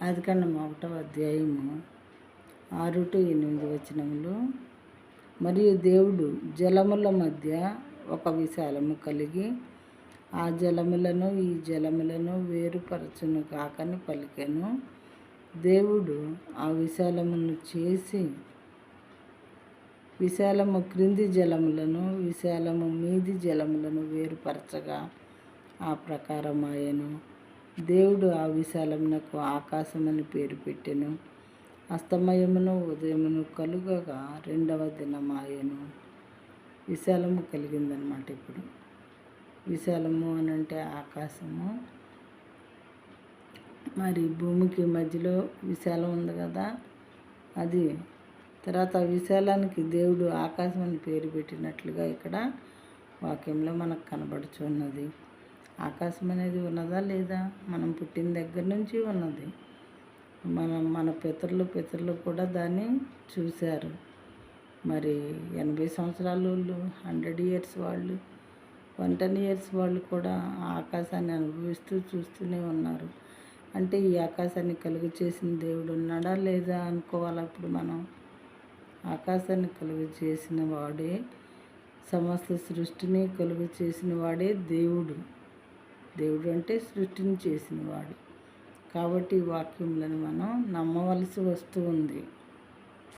ఆదికాండం 1వ అధ్యాయము 6-8 వచనములు. మరియు దేవుడు జలముల మధ్య ఒక విశాలము కలిగి ఆ జలములను ఈ జలములను వేరుపరచును కాకని పలికెను. దేవుడు ఆ విశాలమును చేసి విశాలము క్రింది జలములను విశాలము మీది జలములను వేరుపరచగా ఆ ప్రకారమాయెను. దేవుడు ఆ విశాలమునకు ఆకాశమని పేరు పెట్టెను. అస్తమయమును ఉదయమును కలుగగా 2వ దినమాయెను. విశాలము కలిగిందనమాట. ఇప్పుడు విశాలము అని అంటే ఆకాశము, మరి భూమికి మధ్యలో విశాలం ఉంది కదా, అది. తర్వాత విశాలానికి దేవుడు ఆకాశం అని పేరు పెట్టినట్లుగా ఇక్కడ వాక్యంలో మనకు కనబడుచున్నది. ఆకాశం అనేది ఉన్నదా లేదా? మనం పుట్టిన దగ్గర నుంచి ఉన్నది. మన పితరులు కూడా దాన్ని చూశారు. మరి 80 సంవత్సరాల వాళ్ళు, 100 ఇయర్స్ వాళ్ళు, 110 ఇయర్స్ వాళ్ళు కూడా ఆ ఆకాశాన్ని అనుభవిస్తూ చూస్తూనే ఉన్నారు. అంటే ఈ ఆకాశాన్ని కలుగు చేసిన దేవుడు ఉన్నాడా లేదా అనుకోవాలి. అప్పుడు మనం ఆకాశాన్ని కలుగు చేసిన వాడే, సమస్త సృష్టిని కలుగు చేసిన వాడే దేవుడు. దేవుడు అంటే సృష్టిని చేసినవాడు. కాబట్టి ఈ వాక్యములను మనం నమ్మవలసి వస్తూ ఉంది.